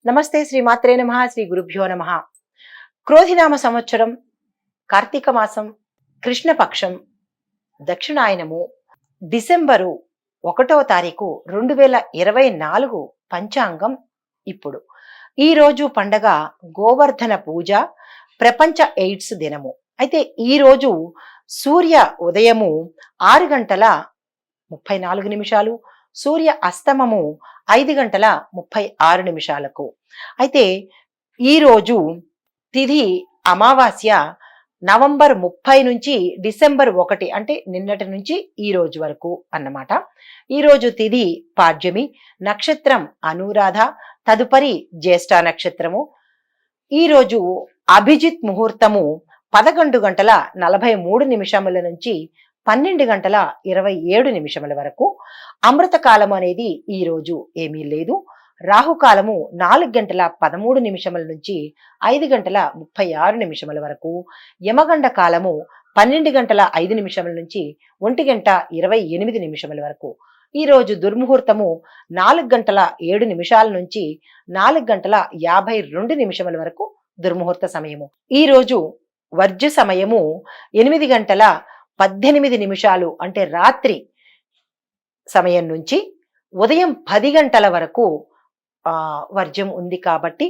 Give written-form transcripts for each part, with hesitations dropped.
నమస్తే శ్రీమాత్రే నమః శ్రీ గురుభ్యో నమః. క్రోధినామ సంవత్సరం, కార్తీక మాసం, కృష్ణపక్షం, దక్షిణాయనము, డిసెంబరు 1వ తారీఖు 2024 పంచాంగం ఇప్పుడు. ఈరోజు పండగ గోవర్ధన పూజ, ప్రపంచ ఎయిడ్స్ దినము. అయితే ఈరోజు సూర్య ఉదయము 6:34, సూర్య అస్తమము 5:36. అయితే ఈరోజు తిథి అమావాస్య నవంబర్ 30 నుంచి డిసెంబర్ 1 అంటే నిన్నటి నుంచి ఈ రోజు వరకు అన్నమాట. ఈరోజు తిథి పాడ్యమి, నక్షత్రం అనురాధ, తదుపరి జ్యేష్ఠ నక్షత్రము. ఈరోజు అభిజిత్ ముహూర్తము 11:43 నుంచి 12:27 వరకు. అమృత కాలం అనేది ఈ రోజు ఏమీ లేదు. రాహుకాలము 4:13 నుంచి 5:36 వరకు. యమగండ కాలము 12:05 నుంచి 1:28 వరకు. ఈ రోజు దుర్ముహూర్తము 4:07 నుంచి 4:52 వరకు దుర్ముహూర్త సమయము. ఈ రోజు వర్జ్య సమయము 8:18 అంటే రాత్రి సమయం నుంచి ఉదయం 10 గంటల వరకు వర్జ్యం ఉంది. కాబట్టి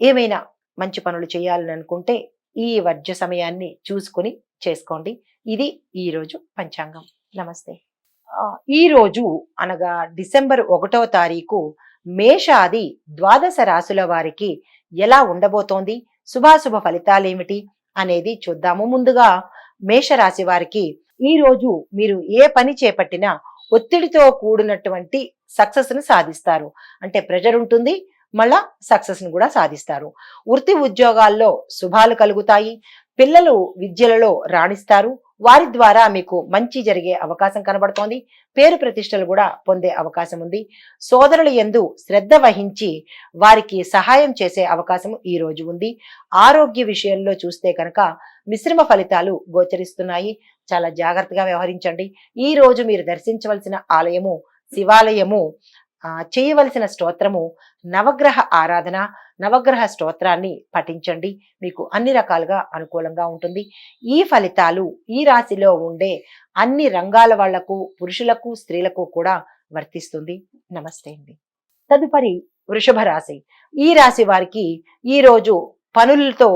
ఏమైనా మంచి పనులు చేయాలని అనుకుంటే ఈ వర్జ్య సమయాన్ని చూసుకొని చేసుకోండి. ఇది ఈరోజు పంచాంగం. నమస్తే. ఈరోజు అనగా డిసెంబర్ 1వ తారీఖు మేషాది ద్వాదశ రాశుల వారికి ఎలా ఉండబోతోంది, శుభాశుభ ఫలితాలేమిటి అనేది చూద్దాము. ముందుగా మేషరాశి వారికి ఈ రోజు మీరు ఏ పని చేపట్టినా ఒత్తిడితో కూడినటువంటి సక్సెస్ ను సాధిస్తారు. అంటే ప్రెజర్ ఉంటుంది, మళ్ళా సక్సెస్ ను కూడా సాధిస్తారు. వృత్తి ఉద్యోగాల్లో శుభాలు కలుగుతాయి. పిల్లలు విద్యలలో రాణిస్తారు. వారి ద్వారా మీకు మంచి జరిగే అవకాశం కనబడుతోంది. పేరు ప్రతిష్టలు కూడా పొందే అవకాశం ఉంది. సోదరుల యందు శ్రద్ధ వహించి వారికి సహాయం చేసే అవకాశం ఈ రోజు ఉంది. ఆరోగ్య విషయంలో చూస్తే కనుక మిశ్రమ ఫలితాలు గోచరిస్తున్నాయి. చాలా జాగ్రత్తగా వ్యవహరించండి. ఈ రోజు మీరు దర్శించవలసిన ఆలయము శివాలయము, చేయవలసిన స్తోత్రము నవగ్రహ ఆరాధన, నవగ్రహ స్తోత్రాన్ని పఠించండి. మీకు అన్ని రకాలుగా అనుకూలంగా ఉంటుంది. ఈ ఫలితాలు ఈ రాశిలో ఉండే అన్ని రంగాల వాళ్లకు, పురుషులకు, స్త్రీలకు కూడా వర్తిస్తుంది. నమస్తే అండి. తదుపరి వృషభ రాశి. ఈ రాశి వారికి ఈ రోజు పనులతో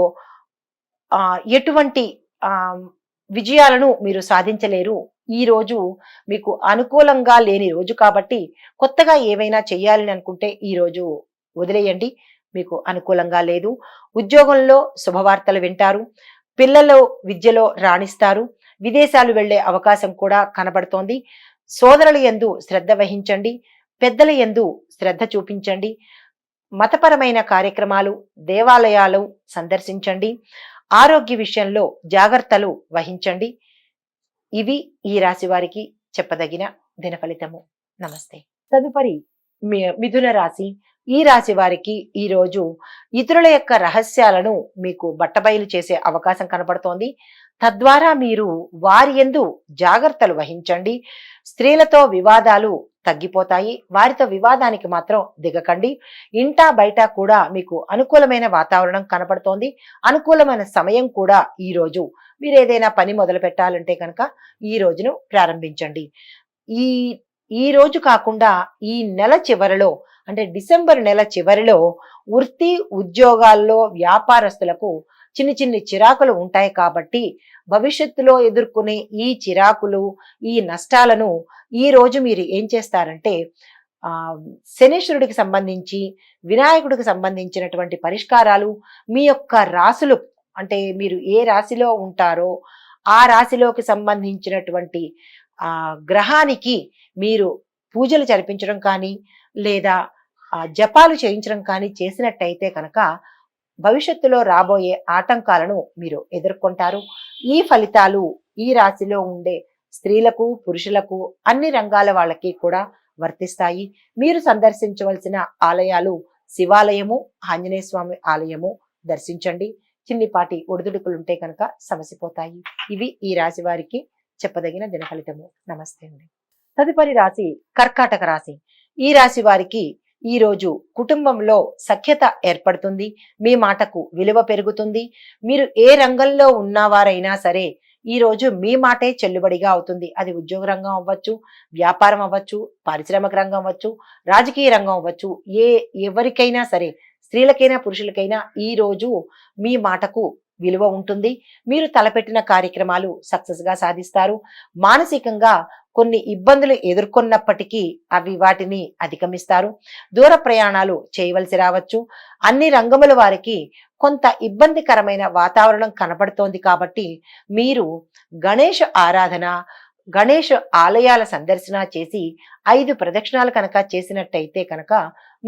ఎటువంటి విజయాలను మీరు సాధించలేరు. ఈ రోజు మీకు అనుకూలంగా లేని రోజు కాబట్టి కొత్తగా ఏవైనా చేయాలని అనుకుంటే ఈ రోజు వదిలేయండి. మీకు అనుకూలంగా లేదు. ఉద్యోగంలో శుభవార్తలు వింటారు. పిల్లలు విద్యలో రాణిస్తారు. విదేశాలు వెళ్లే అవకాశం కూడా కనబడుతోంది. సోదరుల యందు శ్రద్ధ వహించండి. పెద్దల యందు శ్రద్ధ చూపించండి. మతపరమైన కార్యక్రమాలు, దేవాలయాలు సందర్శించండి. ఆరోగ్య విషయంలో జాగ్రత్తలు వహించండి. ఇవి ఈ రాశి వారికి చెప్పదగిన దిన ఫలితము. నమస్తే. తదుపరి మిథున రాశి. ఈ రాశి వారికి ఈ రోజు ఇతరుల యొక్క రహస్యాలను మీకు బట్టబయలు చేసే అవకాశం కనబడుతోంది. తద్వారా మీరు వారి యందు జాగ్రత్తలు వహించండి. స్త్రీలతో వివాదాలు తగ్గిపోతాయి. వారితో వివాదానికి మాత్రం దిగకండి. ఇంటా బయట కూడా మీకు అనుకూలమైన వాతావరణం కనపడుతోంది. అనుకూలమైన సమయం కూడా ఈ రోజు. మీరు ఏదైనా పని మొదలు పెట్టాలంటే కనుక ఈ రోజును ప్రారంభించండి. ఈ రోజు కాకుండా ఈ నెల చివరిలో అంటే డిసెంబర్ నెల చివరిలో వృత్తి ఉద్యోగాల్లో వ్యాపారస్తులకు చిన్ని చిరాకులు ఉంటాయి. కాబట్టి భవిష్యత్తులో ఎదుర్కొనే ఈ చిరాకులు, ఈ నష్టాలను ఈ రోజు మీరు ఏం చేస్తారంటే శనీశ్వరుడికి సంబంధించి, వినాయకుడికి సంబంధించినటువంటి పరిష్కారాలు, మీ యొక్క రాశులు అంటే మీరు ఏ రాశిలో ఉంటారో ఆ రాశిలోకి సంబంధించినటువంటి గ్రహానికి మీరు పూజలు జరిపించడం కానీ లేదా జపాలు చేయించడం కానీ చేసినట్టయితే కనుక భవిష్యత్తులో రాబోయే ఆటంకాలను మీరు ఎదుర్కొంటారు. ఈ ఫలితాలు ఈ రాశిలో ఉండే స్త్రీలకు, పురుషులకు, అన్ని రంగాల వాళ్ళకి కూడా వర్తిస్తాయి. మీరు సందర్శించవలసిన ఆలయాలు శివాలయము, ఆంజనేయ స్వామి ఆలయము దర్శించండి. చిన్నిపాటి ఒడిదుడుకులుంటే కనుక సమసిపోతాయి. ఇవి ఈ రాశి వారికి చెప్పదగిన దిన ఫలితము. నమస్తే అండి. తదుపరి రాశి కర్కాటక రాశి. ఈ రాశి వారికి ఈరోజు కుటుంబంలో సఖ్యత ఏర్పడుతుంది. మీ మాటకు విలువ పెరుగుతుంది. మీరు ఏ రంగంలో ఉన్నవారైనా సరే ఈరోజు మీ మాటే చెల్లుబడిగా అవుతుంది. అది ఉద్యోగ రంగం అవ్వచ్చు, వ్యాపారం అవ్వచ్చు, పారిశ్రామిక రంగం అవ్వచ్చు, రాజకీయ రంగం అవ్వచ్చు. ఎవరికైనా సరే, స్త్రీలకైనా పురుషులకైనా ఈరోజు మీ మాటకు విలువ ఉంటుంది. మీరు తలపెట్టిన కార్యక్రమాలు సక్సెస్గా సాధిస్తారు. మానసికంగా కొన్ని ఇబ్బందులు ఎదుర్కొన్నప్పటికీ వాటిని అధిగమిస్తారు. దూర ప్రయాణాలు చేయవలసి రావచ్చు. అన్ని రంగముల వారికి కొంత ఇబ్బందికరమైన వాతావరణం కనబడుతోంది కాబట్టి మీరు గణేష ఆరాధన, గణేష ఆలయాల సందర్శన చేసి 5 ప్రదక్షిణాలు కనుక చేసినట్టయితే కనుక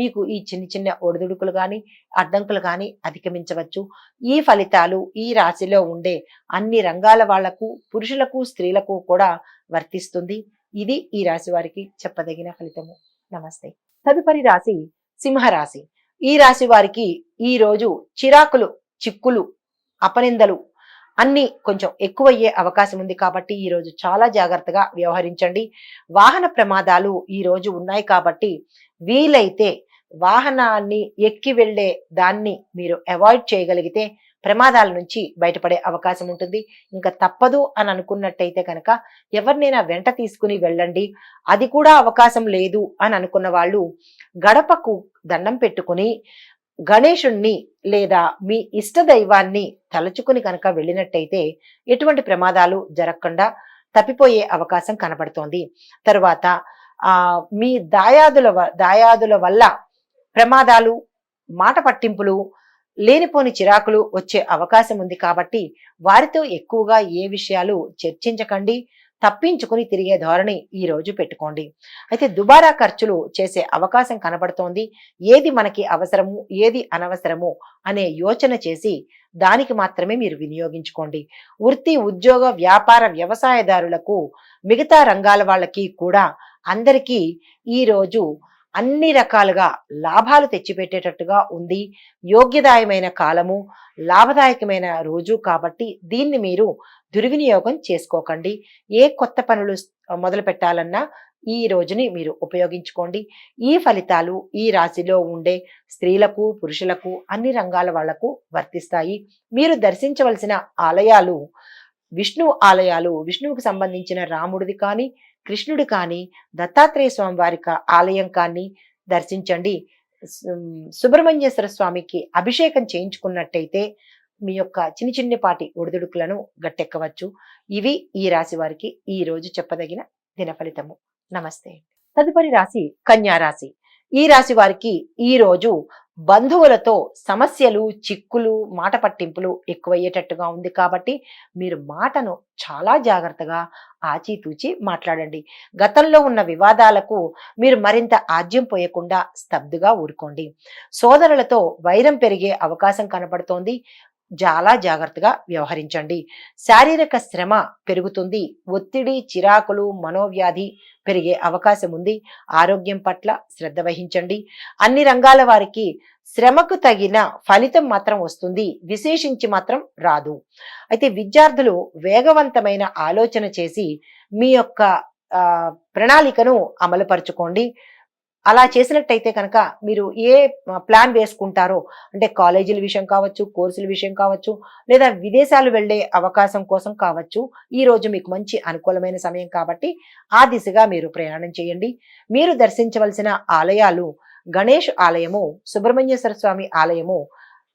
మీకు ఈ చిన్న చిన్న ఒడిదుడుకులు కానీ అడ్డంకులు కానీ అధిగమించవచ్చు. ఈ ఫలితాలు ఈ రాశిలో ఉండే అన్ని రంగాల వాళ్లకు, పురుషులకు స్త్రీలకు కూడా వర్తిస్తుంది. ఇది ఈ రాశి వారికి చెప్పదగిన ఫలితము. నమస్తే. తదుపరి రాశి సింహరాశి. ఈ రాశి వారికి ఈ రోజు చిరాకులు, చిక్కులు, అపనిందలు అన్ని కొంచెం ఎక్కువయ్యే అవకాశం ఉంది కాబట్టి ఈ రోజు చాలా జాగ్రత్తగా వ్యవహరించండి. వాహన ప్రమాదాలు ఈ రోజు ఉన్నాయి కాబట్టి వీలైతే వాహనాన్ని ఎక్కి వెళ్లే దాన్ని మీరు అవాయిడ్ చేయగలిగితే ప్రమాదాల నుంచి బయటపడే అవకాశం ఉంటుంది. ఇంకా తప్పదు అని అనుకున్నట్టయితే కనుక ఎవరినైనా వెంట తీసుకుని వెళ్ళండి. అది కూడా అవకాశం లేదు అని అనుకున్న వాళ్ళు గడపకు దండం పెట్టుకుని గణేశుణ్ణి లేదా మీ ఇష్ట దైవాన్ని తలుచుకుని కనుక వెళ్ళినట్టయితే ఎటువంటి ప్రమాదాలు జరగకుండా తప్పిపోయే అవకాశం కనబడుతోంది. తరువాత మీ దాయాదుల వల్ల ప్రమాదాలు, మాట పట్టింపులు, లేనిపోని చిరాకులు వచ్చే అవకాశం ఉంది కాబట్టి వారితో ఎక్కువగా ఏ విషయాలు చర్చించకండి. తప్పించుకుని తిరిగే ధోరణి ఈ రోజు పెట్టుకోండి. అయితే దుబారా ఖర్చులు చేసే అవకాశం కనబడుతోంది. ఏది మనకి అవసరము, ఏది అనవసరము అనే యోచన చేసి దానికి మాత్రమే మీరు వినియోగించుకోండి. వృత్తి, ఉద్యోగ, వ్యాపార, వ్యవసాయదారులకు, మిగతా రంగాల వాళ్ళకి కూడా అందరికీ ఈ రోజు అన్ని రకాలుగా లాభాలు తెచ్చిపెట్టేటట్టుగా ఉంది. యోగ్యదాయమైన కాలము, లాభదాయకమైన రోజు కాబట్టి దీన్ని మీరు దుర్వినియోగం చేసుకోకండి. ఏ కొత్త పనులు మొదలు పెట్టాలన్నా ఈ రోజుని మీరు ఉపయోగించుకోండి. ఈ ఫలితాలు ఈ రాశిలో ఉండే స్త్రీలకు, పురుషులకు, అన్ని రంగాల వాళ్లకు వర్తిస్తాయి. మీరు దర్శించవలసిన ఆలయాలు విష్ణు ఆలయాలు, విష్ణువుకు సంబంధించిన రాముడిది కానీ, కృష్ణుడి కానీ, దత్తాత్రేయ స్వామి వారి ఆలయం కానీ దర్శించండి. సుబ్రహ్మణ్యేశ్వర స్వామికి అభిషేకం చేయించుకున్నట్టయితే మీ యొక్క చిన్నిపాటి ఒడిదుడుకులను గట్టెక్కవచ్చు. ఇవి ఈ రాశి వారికి ఈ రోజు చెప్పదగిన దిన ఫలితము. నమస్తే. తదుపరి రాశి కన్యా రాశి. ఈ రాశి వారికి ఈ రోజు బంధువులతో సమస్యలు, చిక్కులు, మాట పట్టింపులు ఎక్కువయ్యేటట్టుగా ఉంది కాబట్టి మీరు మాటను చాలా జాగ్రత్తగా ఆచితూచి మాట్లాడండి. గతంలో ఉన్న వివాదాలకు మీరు మరింత ఆజ్యం పోయకుండా స్తబ్దుగా ఊరుకోండి. సోదరులతో వైరం పెరిగే అవకాశం కనబడుతోంది. చాలా జాగ్రత్తగా వ్యవహరించండి. శారీరక శ్రమ పెరుగుతుంది. ఒత్తిడి, చిరాకులు, మనోవ్యాధి పెరిగే అవకాశం ఉంది. ఆరోగ్యం పట్ల శ్రద్ధ వహించండి. అన్ని రంగాల వారికి శ్రమకు తగిన ఫలితం మాత్రం వస్తుంది, విశేషించి మాత్రం రాదు. అయితే విద్యార్థులు వేగవంతమైన ఆలోచన చేసి మీ యొక్క ప్రణాళికను అమలుపరుచుకోండి. అలా చేసినట్టయితే కనుక మీరు ఏ ప్లాన్ వేసుకుంటారో, అంటే కాలేజీల విషయం కావచ్చు, కోర్సుల విషయం కావచ్చు, లేదా విదేశాలు వెళ్లే అవకాశం కోసం కావచ్చు, ఈ రోజు మీకు మంచి అనుకూలమైన సమయం కాబట్టి ఆ దిశగా మీరు ప్రయాణం చేయండి. మీరు దర్శించవలసిన ఆలయాలు గణేష్ ఆలయము, సుబ్రహ్మణ్యేశ్వర స్వామి ఆలయము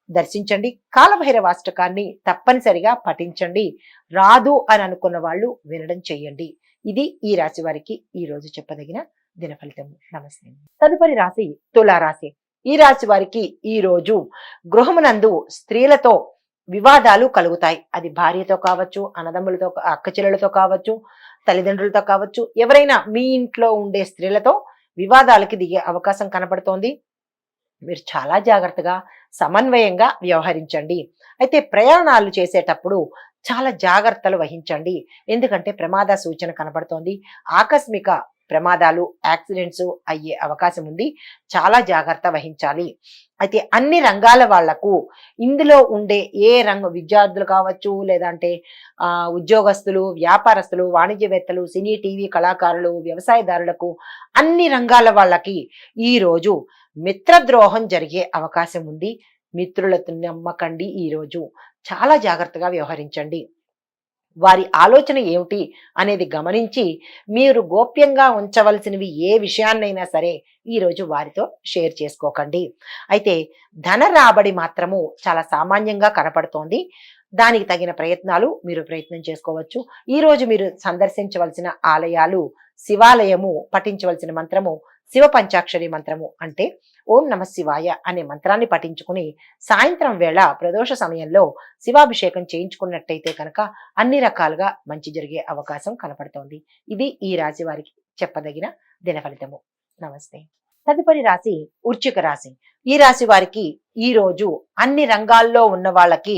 దర్శించండి. కాలభైరవాష్టకాన్ని తప్పనిసరిగా పఠించండి. రాదు అని అనుకున్న వాళ్ళు వినడం చేయండి. ఇది ఈ రాశి వారికి ఈ రోజు చెప్పదగిన దిన ఫలితము. నమస్తే. తదుపరి రాశి తులారాశి. ఈ రాశి వారికి ఈ రోజు గృహమునందు స్త్రీలతో వివాదాలు కలుగుతాయి. అది భార్యతో కావచ్చు, అన్నదమ్ములతో, అక్కచెల్లెలతో కావచ్చు, తల్లిదండ్రులతో కావచ్చు, ఎవరైనా మీ ఇంట్లో ఉండే స్త్రీలతో వివాదాలకి దిగే అవకాశం కనపడుతోంది. మీరు చాలా జాగ్రత్తగా సమన్వయంగా వ్యవహరించండి. అయితే ప్రయాణాలు చేసేటప్పుడు చాలా జాగ్రత్తలు వహించండి. ఎందుకంటే ప్రమాద సూచన కనబడుతోంది. ఆకస్మిక ప్రమాదాలు, యాక్సిడెంట్స్ అయ్యే అవకాశం ఉంది. చాలా జాగ్రత్త వహించాలి. అయితే అన్ని రంగాల వాళ్లకు ఇందులో ఉండే విద్యార్థులు కావచ్చు, లేదంటే ఉద్యోగస్తులు, వ్యాపారస్తులు, వాణిజ్యవేత్తలు, సినీ టీవీ కళాకారులు, వ్యవసాయదారులకు, అన్ని రంగాల వాళ్ళకి ఈ రోజు మిత్రద్రోహం జరిగే అవకాశం ఉంది. మిత్రులతో నమ్మకండి. ఈరోజు చాలా జాగ్రత్తగా వ్యవహరించండి. వారి ఆలోచన ఏమిటి అనేది గమనించి మీరు గోప్యంగా ఉంచవలసినవి ఏ విషయాన్నైనా సరే ఈరోజు వారితో షేర్ చేసుకోకండి. అయితే ధన రాబడి మాత్రము చాలా సామాన్యంగా కనపడుతోంది. దానికి తగిన ప్రయత్నాలు మీరు ప్రయత్నం చేసుకోవచ్చు. ఈరోజు మీరు సందర్శించవలసిన ఆలయాలు, శివాలయము, పఠించవలసిన మంత్రము శివ పంచాక్షరి మంత్రము, అంటే ఓం నమ శివాయ అనే మంత్రాన్ని పఠించుకుని సాయంత్రం వేళ ప్రదోష సమయంలో శివాభిషేకం చేయించుకున్నట్టయితే కనుక అన్ని రకాలుగా మంచి జరిగే అవకాశం కనపడుతోంది. ఇది ఈ రాశి వారికి చెప్పదగిన దిన ఫలితము. నమస్తే. తదుపరి రాశి వృశ్చిక రాశి. ఈ రాశి వారికి ఈ రోజు అన్ని రంగాల్లో ఉన్న వాళ్ళకి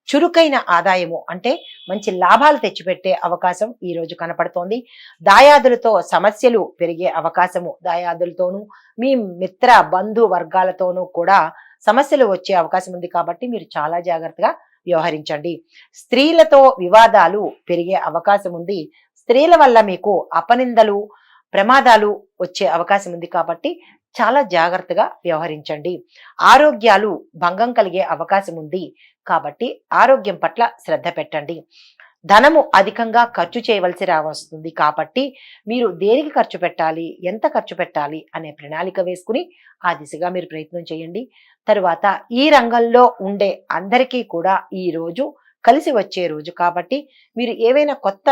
చురుకైన ఆదాయము, అంటే మంచి లాభాలు తెచ్చిపెట్టే అవకాశం ఈ రోజు కనపడుతోంది. దాయాదులతో సమస్యలు పెరిగే అవకాశము, దాయాదులతోనూ మీ మిత్ర బంధు వర్గాలతోనూ కూడా సమస్యలు వచ్చే అవకాశం ఉంది. కాబట్టి మీరు చాలా జాగ్రత్తగా వ్యవహరించండి. స్త్రీలతో వివాదాలు పెరిగే అవకాశం ఉంది. స్త్రీల వల్ల మీకు అపనిందలు, ప్రమాదాలు వచ్చే అవకాశం ఉంది. కాబట్టి చాలా జాగ్రత్తగా వ్యవహరించండి. ఆరోగ్యాలు భంగం కలిగే అవకాశం ఉంది. కాబట్టి ఆరోగ్యం పట్ల శ్రద్ధ పెట్టండి. ధనము అధికంగా ఖర్చు చేయవలసి రావస్తుంది. కాబట్టి మీరు దేనికి ఖర్చు పెట్టాలి, ఎంత ఖర్చు పెట్టాలి అనే ప్రణాళిక వేసుకుని ఆ దిశగా మీరు ప్రయత్నం చేయండి. తరువాత ఈ రంగంలో ఉండే అందరికీ కూడా ఈ రోజు కలిసి వచ్చే రోజు. కాబట్టి మీరు ఏవైనా కొత్త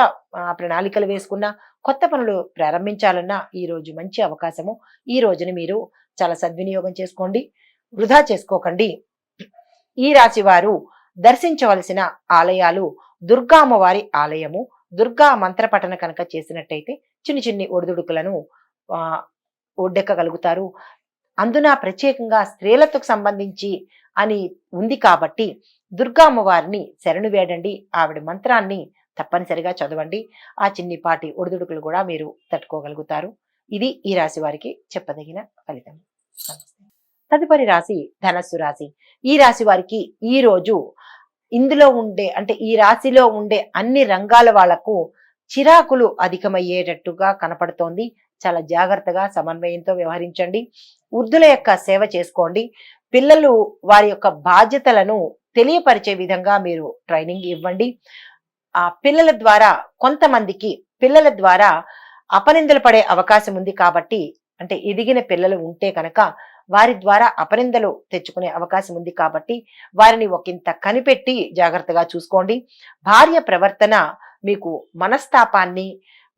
ప్రణాళికలు వేసుకున్నా, కొత్త పనులు ప్రారంభించాలన్నా ఈ రోజు మంచి అవకాశము. ఈ రోజుని మీరు చాలా సద్వినియోగం చేసుకోండి, వృధా చేసుకోకండి. ఈ రాశి వారు దర్శించవలసిన ఆలయాలు దుర్గా అమ్మవారి ఆలయము. దుర్గా మంత్ర పఠన కనుక చేసినట్టయితే చిన్ని చిన్ని ఒడిదుడుకులను ఒడ్డెక్కగలుగుతారు. అందున ప్రత్యేకంగా స్త్రీలతో సంబంధించి అని ఉంది కాబట్టి దుర్గా అమ్మవారిని శరణు వేడండి. ఆవిడ మంత్రాన్ని తప్పనిసరిగా చదవండి. ఆ చిన్నిపాటి ఒడిదుడుకులు కూడా మీరు తట్టుకోగలుగుతారు. ఇది ఈ రాశి వారికి చెప్పదగిన ఫలితం. తదుపరి రాశి ధనస్సు రాశి. ఈ రాశి వారికి ఈ రోజు ఇందులో ఉండే, అంటే ఈ రాశిలో ఉండే అన్ని రంగాల వాళ్లకు చిరాకులు అధికమయ్యేటట్టుగా కనపడుతోంది. చాలా జాగ్రత్తగా సమన్వయంతో వ్యవహరించండి. వృద్ధుల యొక్క సేవ చేసుకోండి. పిల్లలు వారి యొక్క బాధ్యతలను తెలియపరిచే విధంగా మీరు ట్రైనింగ్ ఇవ్వండి. ఆ పిల్లల ద్వారా కొంతమందికి పిల్లల ద్వారా అపనిందలు పడే అవకాశం ఉంది. కాబట్టి అంటే ఎదిగిన పిల్లలు ఉంటే కనుక వారి ద్వారా అపనిందలు తెచ్చుకునే అవకాశం ఉంది. కాబట్టి వారిని ఒకంత కనిపెట్టి జాగ్రత్తగా చూసుకోండి. భార్య ప్రవర్తన మీకు మనస్తాపాన్ని,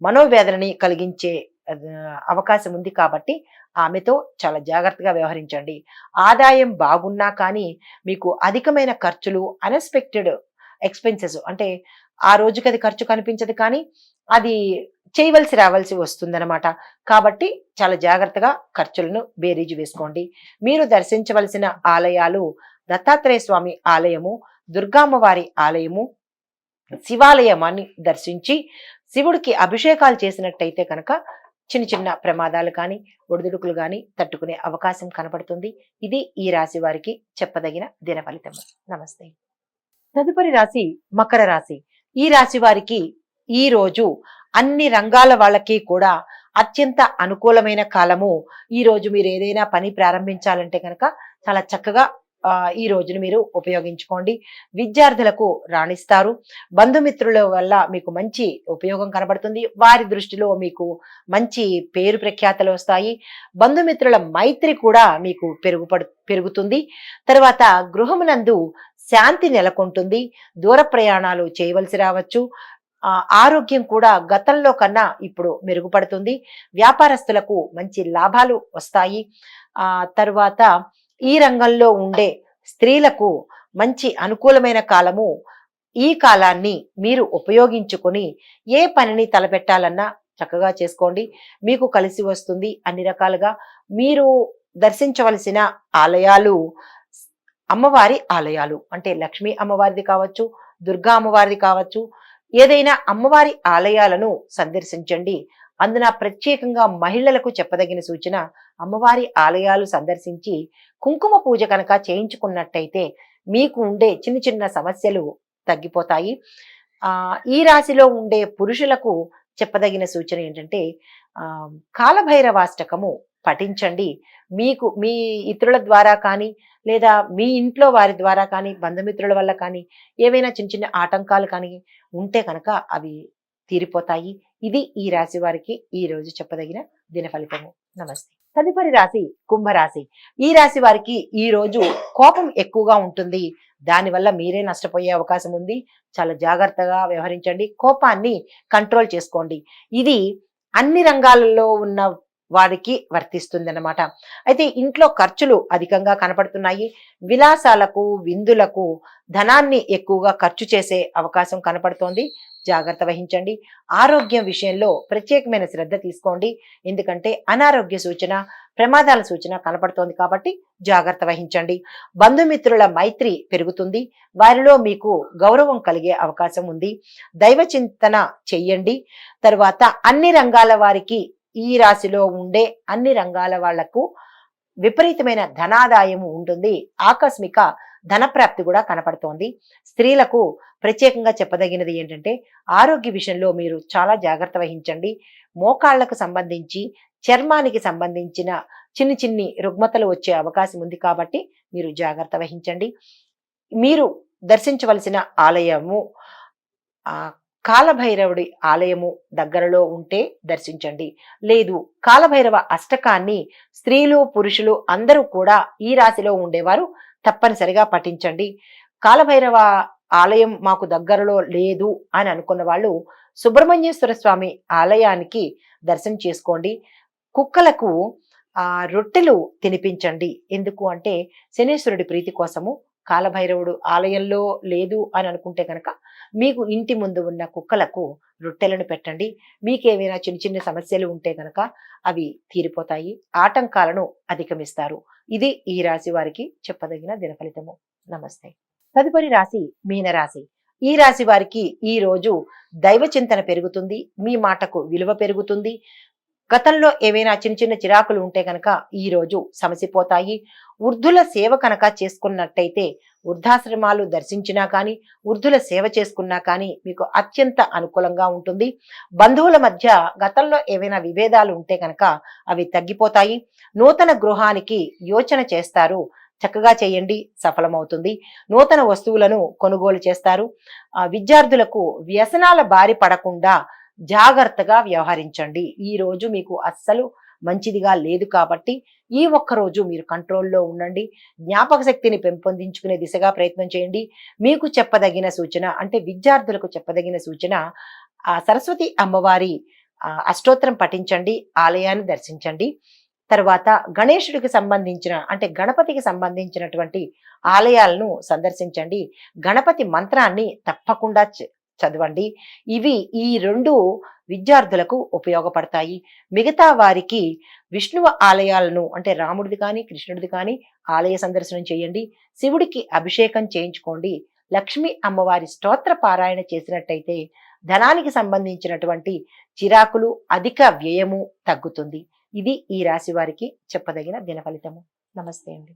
మనోవేదనని కలిగించే అవకాశం ఉంది. కాబట్టి ఆమెతో చాలా జాగ్రత్తగా వ్యవహరించండి. ఆదాయం బాగున్నా కానీ మీకు అధికమైన ఖర్చులు, అన్ఎక్స్పెక్టెడ్ ఎక్స్పెన్సెస్, అంటే ఆ రోజుకి అది ఖర్చు కనిపించదు కానీ అది చేయవలసి రావాల్సి వస్తుందన్నమాట. కాబట్టి చాలా జాగ్రత్తగా ఖర్చులను బేరీజు వేసుకోండి. మీరు దర్శించవలసిన ఆలయాలు దత్తాత్రేయ స్వామి ఆలయము, దుర్గామ్మవారి ఆలయము, శివాలయమాన్ని దర్శించి శివుడికి అభిషేకాలు చేసినట్టయితే కనుక చిన్న చిన్న ప్రమాదాలు కానీ ఒడిదుడుకులు కానీ తట్టుకునే అవకాశం కనపడుతుంది. ఇది ఈ రాశి వారికి చెప్పదగిన దిన ఫలితం. నమస్తే. తదుపరి రాశి మకర రాశి. ఈ రాశి వారికి ఈ రోజు అన్ని రంగాల వాళ్ళకి కూడా అత్యంత అనుకూలమైన కాలము. ఈ రోజు మీరు ఏదైనా పని ప్రారంభించాలంటే కనుక చాలా చక్కగా ఈ రోజును మీరు ఉపయోగించుకోండి. విద్యార్థులకు రాణిస్తారు. బంధుమిత్రుల వల్ల మీకు మంచి ఉపయోగం కనబడుతుంది. వారి దృష్టిలో మీకు మంచి పేరు ప్రఖ్యాతలు వస్తాయి. బంధుమిత్రుల మైత్రి కూడా మీకు పెరుగుతుంది. తర్వాత గృహమునందు శాంతి నెలకొంటుంది. దూర ప్రయాణాలు చేయవలసి రావచ్చు. ఆరోగ్యం కూడా గతంలో కన్నా ఇప్పుడు మెరుగుపడుతుంది. వ్యాపారస్తులకు మంచి లాభాలు వస్తాయి. తరువాత ఈ రంగంలో ఉండే స్త్రీలకు మంచి అనుకూలమైన కాలము. ఈ కాలాన్ని మీరు ఉపయోగించుకొని ఏ పనిని తలపెట్టాలన్నా చక్కగా చేసుకోండి. మీకు కలిసి వస్తుంది అన్ని రకాలుగా. మీరు దర్శించవలసిన ఆలయాలు అమ్మవారి ఆలయాలు, అంటే లక్ష్మీ అమ్మవారిది కావచ్చు, దుర్గా అమ్మవారిది కావచ్చు. ఏదైనా అమ్మవారి ఆలయాలను సందర్శించండి. అందున ప్రత్యేకంగా మహిళలకు చెప్పదగిన సూచన, అమ్మవారి ఆలయాలు సందర్శించి కుంకుమ పూజ కనుక చేయించుకున్నట్టయితే మీకు ఉండే చిన్న చిన్న సమస్యలు తగ్గిపోతాయి. ఈ రాశిలో ఉండే పురుషులకు చెప్పదగిన సూచన ఏంటంటే కాలభైరవాష్టకము పఠించండి. మీకు మీ ఇతరుల ద్వారా కానీ, లేదా మీ ఇంట్లో వారి ద్వారా కానీ, బంధుమిత్రుల వల్ల కానీ, ఏవైనా చిన్న చిన్న ఆటంకాలు కానీ ఉంటే కనుక అవి తీరిపోతాయి. ఇది ఈ రాశి వారికి ఈ రోజు చెప్పదగిన దిన ఫలితము. నమస్తే. తదుపరి రాశి కుంభరాశి. ఈ రాశి వారికి ఈ రోజు కోపం ఎక్కువగా ఉంటుంది. దానివల్ల మీరే నష్టపోయే అవకాశం ఉంది. చాలా జాగ్రత్తగా వ్యవహరించండి. కోపాన్ని కంట్రోల్ చేసుకోండి. ఇది అన్ని రంగాలలో ఉన్న వారికి వర్తిస్తుందన్నమాట. అయితే ఇంట్లో ఖర్చులు అధికంగా కనపడుతున్నాయి. విలాసాలకు, విందులకు ధనాన్ని ఎక్కువగా ఖర్చు చేసే అవకాశం కనపడుతోంది. జాగ్రత్త వహించండి. ఆరోగ్యం విషయంలో ప్రత్యేకమైన శ్రద్ధ తీసుకోండి. ఎందుకంటే అనారోగ్య సూచన, ప్రమాదాల సూచన కనపడుతోంది కాబట్టి జాగ్రత్త వహించండి. బంధుమిత్రుల మైత్రి పెరుగుతుంది. వారిలో మీకు గౌరవం కలిగే అవకాశం ఉంది. దైవ చింతన చెయ్యండి. తర్వాత అన్ని రంగాల వారికి, ఈ రాశిలో ఉండే అన్ని రంగాల వాళ్లకు విపరీతమైన ధనాదాయము ఉంటుంది. ఆకస్మిక ధనప్రాప్తి కూడా కనపడుతోంది. స్త్రీలకు ప్రత్యేకంగా చెప్పదగినది ఏంటంటే ఆరోగ్య విషయంలో మీరు చాలా జాగ్రత్త వహించండి. మోకాళ్లకు సంబంధించి, చర్మానికి సంబంధించిన చిన్ని చిన్ని రుగ్మతలు వచ్చే అవకాశం ఉంది కాబట్టి మీరు జాగ్రత్త వహించండి. మీరు దర్శించవలసిన ఆలయము కాలభైరవుడి ఆలయము దగ్గరలో ఉంటే దర్శించండి. లేదు, కాలభైరవ అష్టకాన్ని స్త్రీలు పురుషులు అందరూ కూడా ఈ రాశిలో ఉండేవారు తప్పనిసరిగా పఠించండి. కాలభైరవ ఆలయం మాకు దగ్గరలో లేదు అని అనుకున్న వాళ్ళు సుబ్రహ్మణ్యేశ్వర స్వామి ఆలయానికి దర్శనం చేసుకోండి. కుక్కలకు రొట్టెలు తినిపించండి. ఎందుకు అంటే శనీశ్వరుడి ప్రీతి కోసము. కాలభైరవుడు ఆలయంలో లేదు అని అనుకుంటే కనుక మీకు ఇంటి ముందు ఉన్న కుక్కలకు రొట్టెలను పెట్టండి. మీకేమైనా చిన్న చిన్న సమస్యలు ఉంటే కనుక అవి తీరిపోతాయి. ఆటంకాలను అధిగమిస్తారు. ఇది ఈ రాశి వారికి చెప్పదగిన దినఫలితము. నమస్తే. తదుపరి రాశి మీనరాశి. ఈ రాశి వారికి ఈ రోజు దైవ చింతన పెరుగుతుంది. మీ మాటకు విలువ పెరుగుతుంది. గతంలో ఏవైనా చిన్న చిన్న చిరాకులు ఉంటే కనుక ఈ రోజు సమసిపోతాయి. వృద్ధుల సేవ కనుక చేసుకున్నట్టయితే, వృద్ధాశ్రమాలు దర్శించినా కానీ, వృద్ధుల సేవ చేసుకున్నా కానీ మీకు అత్యంత అనుకూలంగా ఉంటుంది. బంధువుల మధ్య గతంలో ఏవైనా విభేదాలు ఉంటే కనుక అవి తగ్గిపోతాయి. నూతన గృహానికి యోచన చేస్తారు. చక్కగా చేయండి, సఫలమవుతుంది. నూతన వస్తువులను కొనుగోలు చేస్తారు. విద్యార్థులకు వ్యసనాల బారి పడకుండా జాగ్రత్తగా వ్యవహరించండి. ఈ రోజు మీకు అస్సలు మంచిదిగా లేదు కాబట్టి ఈ ఒక్క రోజు మీరు కంట్రోల్లో ఉండండి. జ్ఞాపక శక్తిని పెంపొందించుకునే దిశగా ప్రయత్నం చేయండి. మీకు చెప్పదగిన సూచన అంటే విద్యార్థులకు చెప్పదగిన సూచన సరస్వతి అమ్మవారి అష్టోత్తరం పఠించండి. ఆలయాన్ని దర్శించండి. తర్వాత గణేశుడికి సంబంధించిన అంటే గణపతికి సంబంధించినటువంటి ఆలయాలను సందర్శించండి. గణపతి మంత్రాన్ని తప్పకుండా చదవండి. ఇవి ఈ రెండు విద్యార్థులకు ఉపయోగపడతాయి. మిగతా వారికి విష్ణువు ఆలయాలను అంటే రాముడిది కానీ కృష్ణుడిది కానీ ఆలయ సందర్శనం చేయండి. శివుడికి అభిషేకం చేయించుకోండి. లక్ష్మీ అమ్మవారి స్తోత్ర పారాయణ చేసినట్టయితే ధనానికి సంబంధించినటువంటి చిరాకులు, అధిక వ్యయము తగ్గుతుంది. ఇది ఈ రాశి వారికి చెప్పదగిన దిన ఫలితము. నమస్తే అండి.